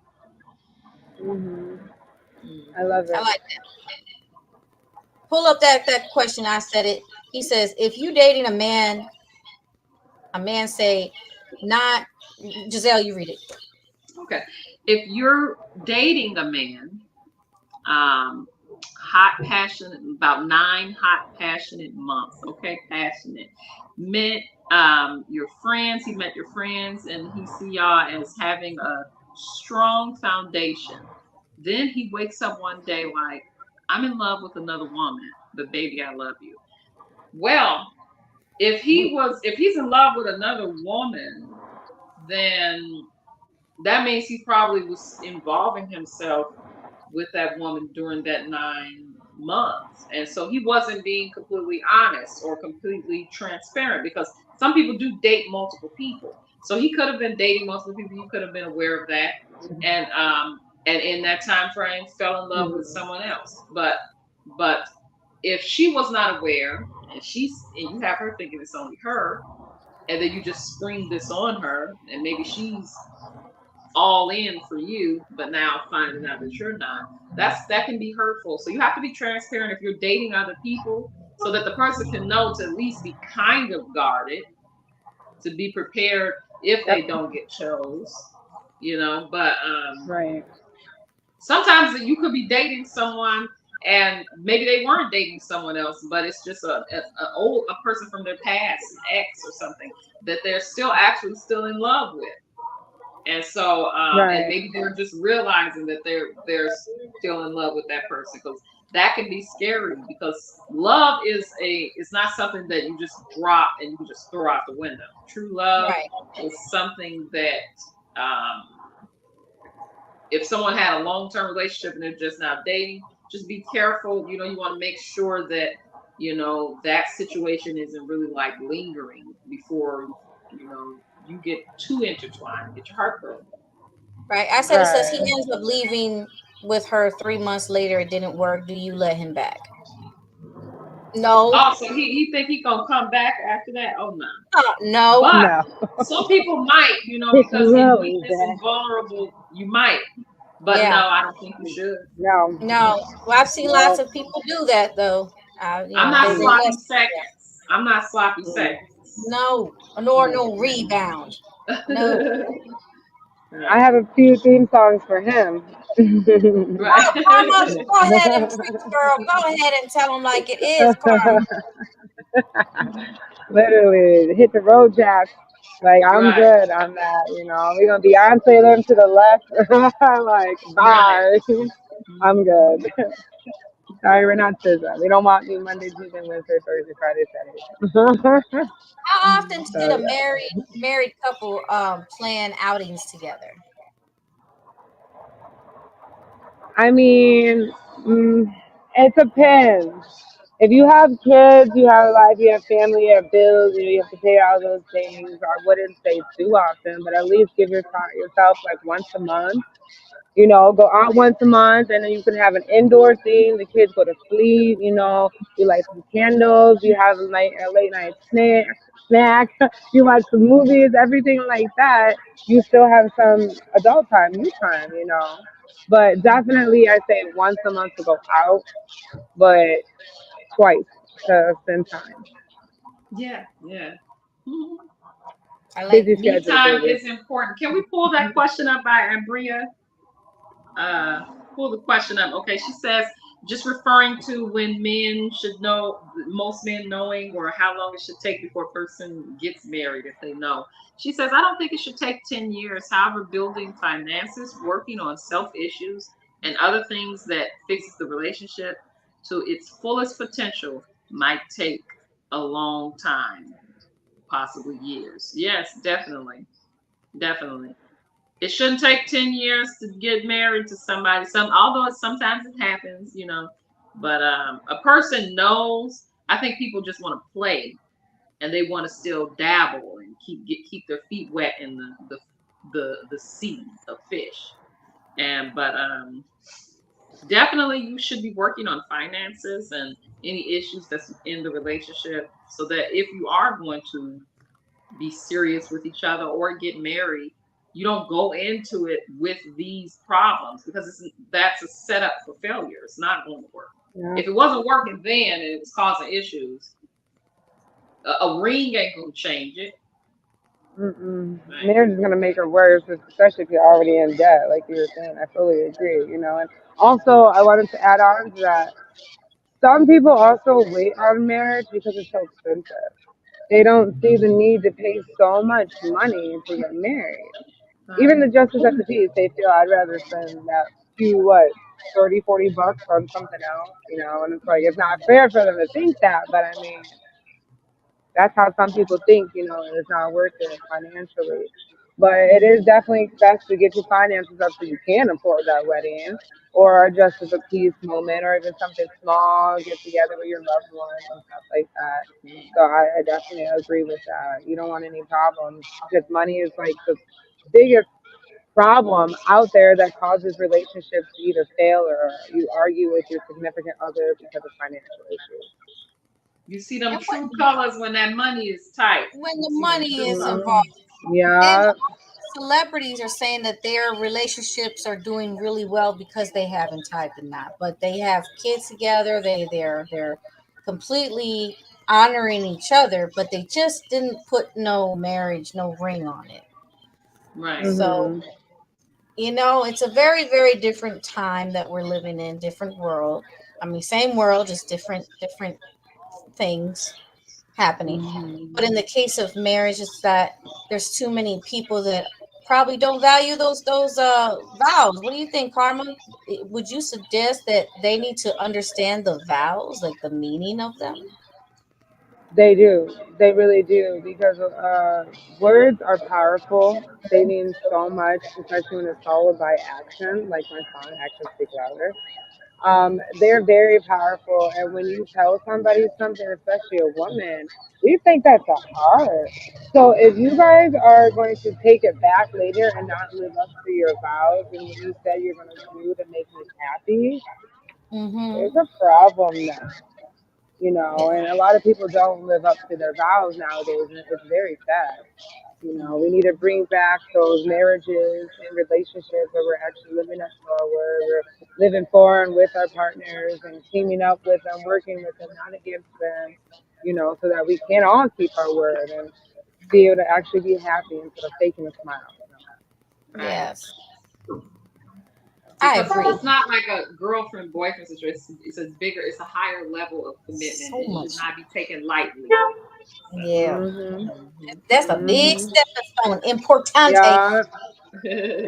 I love it. I like that. Pull up that question. I said it. He says, if you dating a man say, not, Giselle, you read it. Okay. If you're dating a man, hot, passionate, about 9 hot, passionate months. Okay, passionate. Met your friends. He met your friends, and he see y'all as having a strong foundation. Then he wakes up one day like, I'm in love with another woman, but baby, I love you. Well, if he's in love with another woman, then that means he probably was involving himself with that woman during that 9 months. And so he wasn't being completely honest or completely transparent, because some people do date multiple people. So he could have been dating multiple people. You could have been aware of that. And in that time frame fell in love with someone else. But if she was not aware, and you have her thinking it's only her, and then you just spring this on her, and maybe she's all in for you, but now finding out that you're not, that can be hurtful. So you have to be transparent if you're dating other people, so that the person can know to at least be kind of guarded, to be prepared if they don't get chose, but right. Sometimes you could be dating someone and maybe they weren't dating someone else, but it's just a person from their past, an ex or something, that they're still in love with. And so, and maybe they're just realizing that they're still in love with that person, because that can be scary, because love it's not something that you just drop and you can just throw out the window. True love is something that, if someone had a long-term relationship and they're just now dating, just be careful. You want to make sure that that situation isn't really like lingering before you get too intertwined, get your heart broken. Right. I said it says he Right. ends up leaving with her 3 months later. It didn't work. Do you let him back? No. Oh, so he think he gonna come back after that? Oh no. No. But No. some people might, It's because in really weakness and bad. vulnerable, you might. But no, Yeah. I don't think you should. No. No. Well, I've seen lots No. of people do that though. I'm not They Mm-mm. sloppy mess. Yeah. seconds. I'm not sloppy Mm. seconds. No. Nor No. no rebound. No. I Right. have a few theme songs for him. Right. Oh, Karma, go ahead and preach, girl. Go ahead and tell them like it is, Karma. Literally, hit the road, Jack. Like, I'm Right. good on that, We're gonna Beyonce them to the left. Like, Right. bye. I'm Mhm. good. Sorry, we're not SZA. We don't want me Monday, Tuesday, Wednesday, Thursday, Friday, Saturday. How often should So, a married couple plan outings together? I mean, it depends. If you have kids, you have a life, you have family, you have bills, you have to pay all those things. I wouldn't say too often, but at least give yourself like once a month. Go out once a month, and then you can have an indoor theme. The kids go to sleep. You light some candles. You have a late night snack. You watch some movies, everything like that. You still have some adult time, you time. But definitely, I say once a month to go out, but twice to spend time. Yeah. Yeah. Mhm. I like Busy that. Me schedule, time baby. is important. Can we pull that question up by Ambria? uh Pull the question up. Okay, she says, just referring to when men should know, most men knowing, or how long it should take before a person gets married if they know. She says, I don't think it should take 10 years. However, building finances, working on self issues, and other things that fixes the relationship to its fullest potential might take a long time, possibly years. Yes, definitely. Definitely. It shouldn't take 10 years to get married to somebody. Although sometimes it happens, but a person knows. I think people just want to play, and they want to still dabble and keep their feet wet in the sea of fish. And but definitely you should be working on finances and any issues that's in the relationship, so that if you are going to be serious with each other or get married, you don't go into it with these problems, because that's a setup for failure. It's not going to work. Yeah. If it wasn't working then and it was causing issues, a ring ain't going to change it. Mm-mm. Right. Marriage is gonna make it worse, especially if you're already in debt, like you were saying. I fully agree. And also, I wanted to add on to that. Some people also wait on marriage because it's so expensive. They don't see the need to pay so much money to get married. Even the justice of the peace, they feel I'd rather spend that few, what, 30, 40 bucks on something else. And it's like, it's not fair for them to think that, but I mean, that's how some people think, and it's not worth it financially. But it is definitely best to get your finances up so you can afford that wedding, or just as a peace moment, or even something small, get together with your loved ones and stuff like that. So I definitely agree with that. You don't want any problems, because money is like the biggest problem out there that causes relationships to either fail or you argue with your significant other because of financial issues. You see them And what true colors when that money is tight. when You the see them money true is colors. Hmm. involved? And Yeah. celebrities are saying that their relationships are doing really well because they haven't tied the knot, but they have kids together. They're completely honoring each other, but they just didn't put no marriage, no ring on it. Right. So Hmm. it's a very very different time that we're living in, different world. I mean, same world, just different things happening. Hmm. But in the case of marriage, it's that there's too many people that probably don't value those vows. What do you think, Karma? Would you suggest that they need to understand the vows, like the meaning of them? They do. They really do, because words are powerful. They mean so much, especially when it's followed by action. Like my song, "Actions Speak Louder." They're very powerful. And when you tell somebody something, especially a woman, we think that's a heart. So if you guys are going to take it back later and not live up to your vows and what you said you're going to do to make me happy, Mm-hmm. there's a problem there. Yeah. And a lot of people don't live up to their vows nowadays, and it's very sad. We need to bring back those marriages and relationships where we're actually living up to our word. We're living for and with our partners and teaming up with them, working with them, not against them, so that we can all keep our word and be able to actually be happy instead of faking a smile. Right. Yes, I Because agree. it's not like a girlfriend boyfriend situation. It's a bigger, it's a higher level of commitment. So It should much. not be taken lightly. So, Yeah, Mhm. mhm. that's a big Mhm. stepping stone. Importante. Yeah.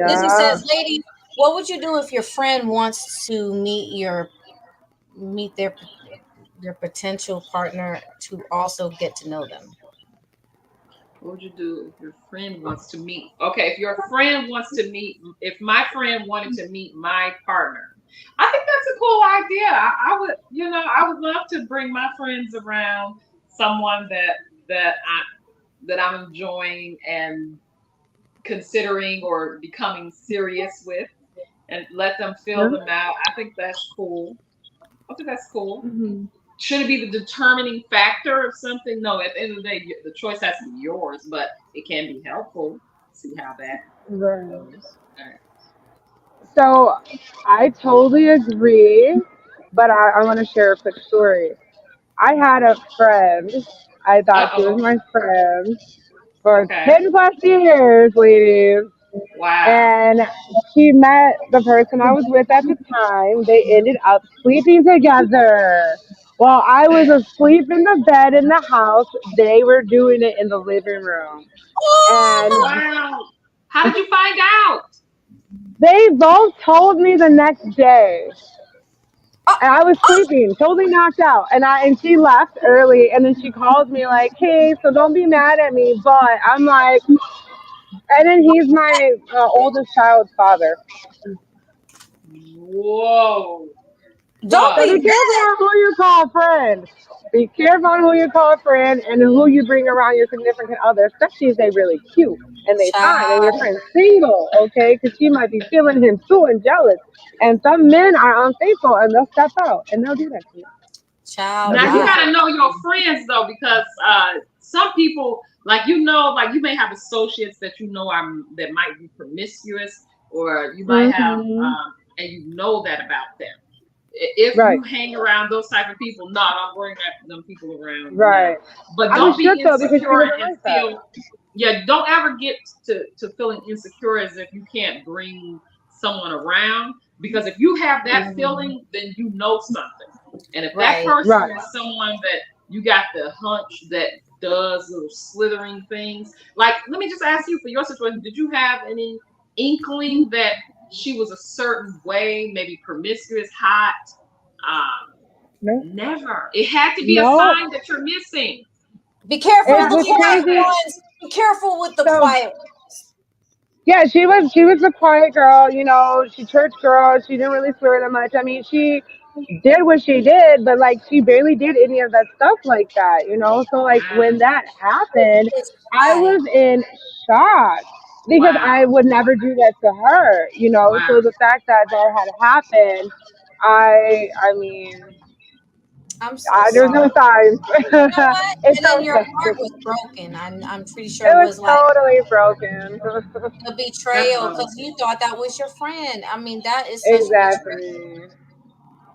Lizzie Yeah. says, "Ladies, what would you do if your friend wants to meet their potential partner to also get to know them?" What would you do if your friend wants to meet? Okay, if your friend wants to meet, if my friend wanted to meet my partner, I think that's a cool idea. I would, I would love to bring my friends around someone that I that I'm enjoying and considering or becoming serious with, and let them feel Yeah. them out. I think that's cool. I think that's cool. Mhm. Should it be the determining factor of something? No, at the end of the day, the choice has to be yours, but it can be helpful. See how that Right. goes. All right. So I totally agree, but I want to share a quick story. I had a friend. I thought she was Uh-oh. my friend for Okay. 10 plus years, ladies. Wow. And she met the person I was with at the time. They ended up sleeping together. While I was asleep in the bed in the house, they were doing it in the living room. And Wow. How did you find out? they both told me the next day. Oh, And I was sleeping, totally knocked out. And she left early and then she calls me like, "Hey, so don't be mad at me." But I'm like, and then he's my oldest child's father. Whoa. don't So Duh. be be careful mad. on who you call friend. Be careful on who you call friend and who you bring around your significant other, especially if they really cute and they fine and your Child, friend's single, okay? Because she might be feeling him too and jealous. And some men are unfaithful and they'll step out and they'll do that to you. child, So Now be you I gotta careful. know your friends though, because some people, like like you may have associates that that might be promiscuous, or you might have Hmm. and you know that about them. If Right, you hang around those type of people, no, don't bring them people around. No, right. but I was don't be shook though because she insecure wasn't and like that. feel. Yeah, don't ever get to feeling insecure as if you can't bring someone around, because if you have that Hmm. feeling, then you know something. And if that right. person Right. is someone that you got the hunch that does little slithering things, like, let me just ask you, for your situation, did you have any inkling that she was a certain way, maybe promiscuous, hot? Um, No, Never. It had to be a no. sign that you're missing. Be careful It of the Has was to quiet have crazy. that. ones. Be careful with the So quiet ones. yeah, she was a quiet girl, she church girl, she didn't really swear that much. I mean, she did what she did, but like she barely did any of that stuff like that. So like when Wow. that happened, It's I quiet. was in shock because I Wow. would never do that to her. Wow. So the fact that that had happened, I mean, I'm so there's no sorry. signs. You know what? It's And then your okay. heart was broken. I'm pretty sure It it was was like totally broken. a That's betrayal bummer. because you thought that was your friend. I mean, that is such betrayal. Exactly.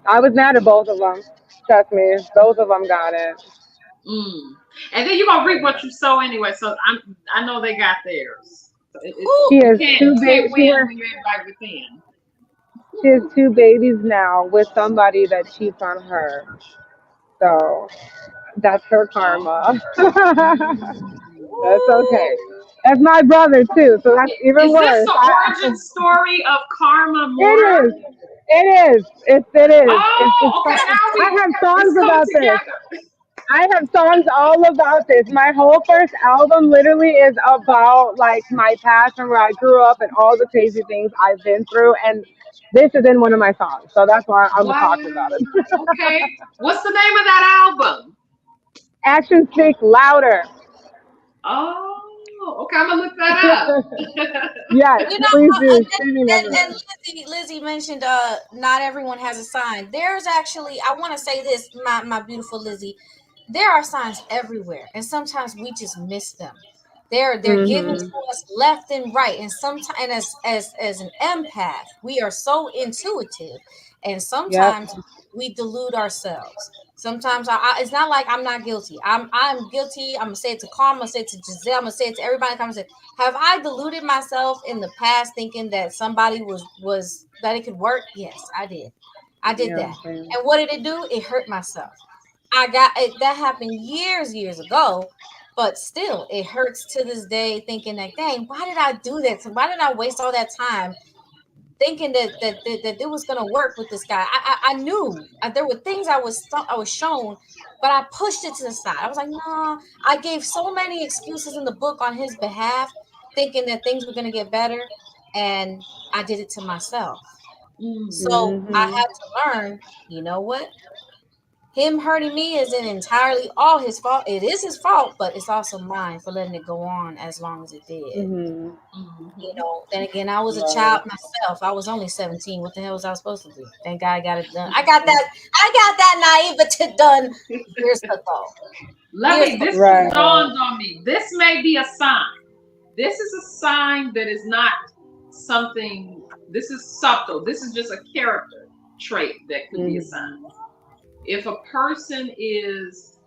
I was mad at both of them. Trust me, both of them got it. Mm. And then you're gonna reap what you sow anyway. So I know they got theirs. So Whew. She you has can't two you can't babies. win when you're everybody within. She has two babies now with somebody that cheats on her. So that's her Oh. karma. That's Ooh. okay. That's my brother too, so that's even Is this worse. the origin story of Karma Mora? It is. It is. It is. It's Oh, okay. Now I have it's songs coming about this. together. I have songs all about this. My whole first album literally is about like my past and where I grew up and all the crazy things I've been through. And this is in one of my songs, so that's why I'm Wow. talking about it. Okay. What's the name of that album? Actions speak louder. Oh, okay. I'm gonna look that up. Yes, You know, please do. and, Streaming and everywhere. Lizzie mentioned not everyone has a sign. There's actually, I want to say this, my beautiful Lizzie, there are signs everywhere, and sometimes we just miss them. They're given to Mhm. us left and right, and sometimes, and as an empath, we are so intuitive, and Yep. sometimes we delude ourselves. Sometimes it's not like I'm not guilty. I'm guilty. I'm gonna say it to Karma. I'm gonna say it to Giselle. I'm gonna say it to everybody. I'm gonna say, have I deluded myself in the past, thinking that somebody was that it could work? Yes, I did. I did Yeah, that, same. and what did it do? It hurt myself. I got it. That happened years ago, but still, it hurts to this day. Thinking that, dang, why did I do that? Why did I waste all that time thinking that it was gonna work with this guy? I knew there were things I was shown, but I pushed it to the side. I was like, no. I gave so many excuses in the book on his behalf, thinking that things were gonna get better, and I did it to myself. So I Mhm. had to learn. You know what? Him hurting me isn't entirely all his fault. It is his fault, but it's also mine for letting it go on as long as it did. Mhm. Mhm. Then again, I was a child Right. myself. I was only 17. What the hell was I supposed to do? Thank God I got it done. I got that naivete done years ago. Let Years me. ago. This just Right. dawned on me. This may be a sign. This is a sign that is not something. This is subtle. This is just a character trait that could be a sign. Mhm. If a person is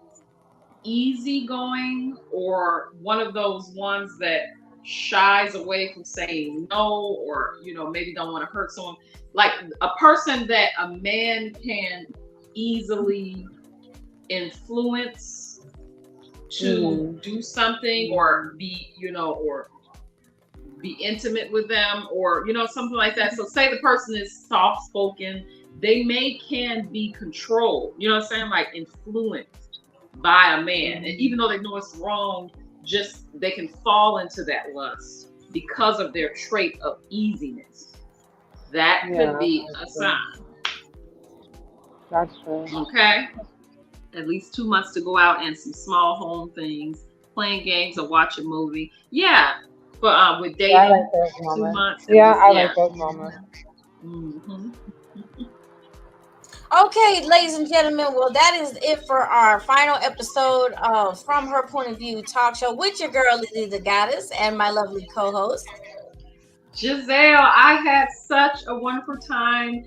easygoing or one of those ones that shies away from saying no, or maybe don't want to hurt someone, like a person that a man can easily influence to Mhm. do something, or be or be intimate with them, or something like that. So say the person is soft spoken, they can be controlled, what I'm saying, like influenced by a man, and even though they know it's wrong, just they can fall into that lust because of their trait of easiness. That could Yeah, be a that's true. sign. That's true. Okay, at least 2 months to go out and some small home things, playing games or watch a movie. Yeah, for with Yeah, I like dating, those two moments. months at Yeah, least. I Yeah. like those moments. Hmm. Okay, ladies and gentlemen, well, that is it for our final episode of From Her Point of View talk show with your girl, Lizzie the Goddess, and my lovely co host. Giselle, I had such a wonderful time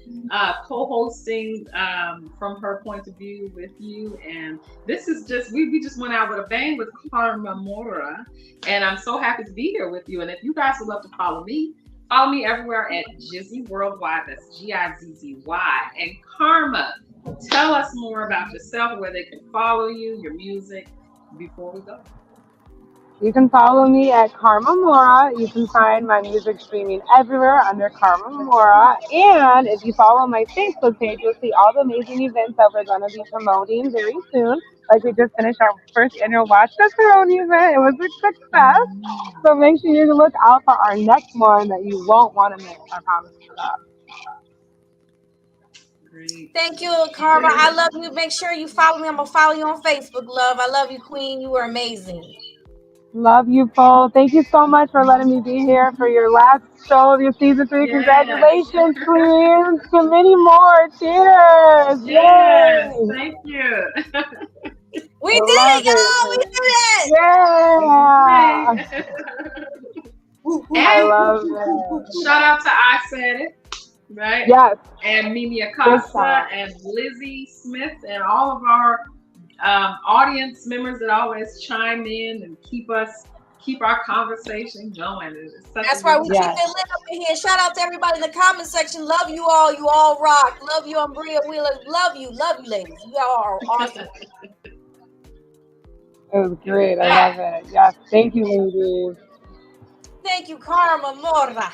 co-hosting from her point of view with you, and this is just we just went out with a bang with Karma Mora, and I'm so happy to be here with you. And if you guys would love to follow me everywhere at Jizzy Worldwide. That's GIZZY. And Karma, tell us more about yourself, where they can follow you, your music, before we go. You can follow me at Karma Mora. You can find my music streaming everywhere under Karma Mora. And if you follow my Facebook page, you'll see all the amazing events that we're going to be promoting very soon. Like we just finished our first annual Watch the Throne event. It was a success. So make sure you look out for our next one that you won't want to miss. I promise you that. Great. Thank you, Karma. I love you. Make sure you follow me. I'm going to follow you on Facebook, love. I love you, Queen. You are amazing. Love you, Paul. Thank you so much for letting me be here for your last show of your season 3. Yes. Congratulations, Queens. To many more. Cheers. Yes. Yay. Thank you. We I did love it, y'all. We it. did it. Yeah. I And love it. shout out to I Said It, right? Yes. And Mimi Big Acosta time. and Lizzie Smith and all of our audience members that always chime in and keep our conversation going. It's such That's a right. good We time. keep it lit up in here. Shout out to everybody in the comment section. Love you all. You all rock. Love you, Umbria Wheeler. Love you, ladies. You all are awesome. It was great. I love it. Yes. Thank you, ladies. Thank you, Karma Mora.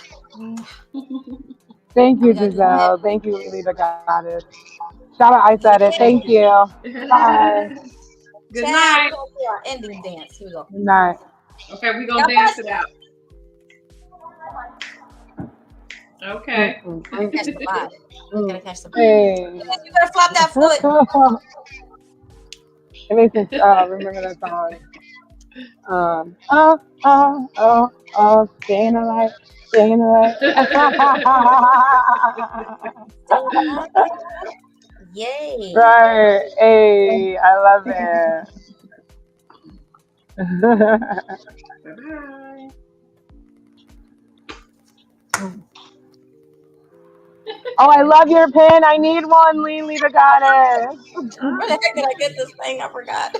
Thank Now we you, gotta do the Giselle. Thank you, Lily the Goddess. Shout out, I Said It. Thank you. Bye. Good Chad, night. we're gonna do our ending dance. Here we go. Good night. Okay, we're gonna dance it out. Okay. Catch the vibe. You gotta catch the vibe. Hey. You gotta flop that foot. It makes me remember that song. Staying alive, staying alive. Yay. Right. Hey, I love it. Bye-bye. Oh, I love your pin. I need one, Lily the Goddess. Where the heck did I get this thing? I forgot.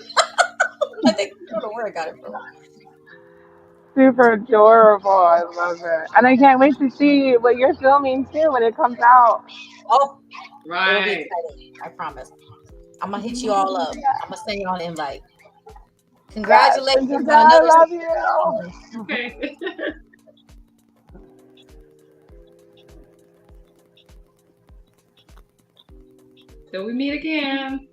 I think I don't know where I got it from. Super adorable. I love it. And I can't wait to see what you're filming too when it comes out. Oh, Right. it'll be exciting. I promise. I'm gonna hit you all up. I'm gonna send you all an invite. Congratulations on I another love season. you. Okay. Till we meet again.